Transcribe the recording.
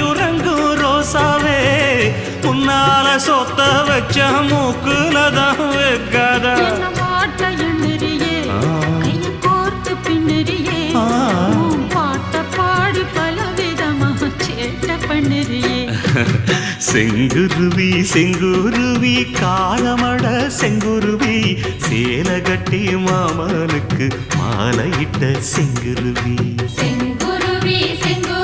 உறங்கும் ரோசாவே உன்னால சொத்த வச்ச மூக்குலதான் வைக்காதா செங்குருவி செங்குருவி காலமட செங்குருவி சேல கட்டி மாமனுக்கு மாலையிட்ட செங்குருவி செங்குருவி செங்குருவி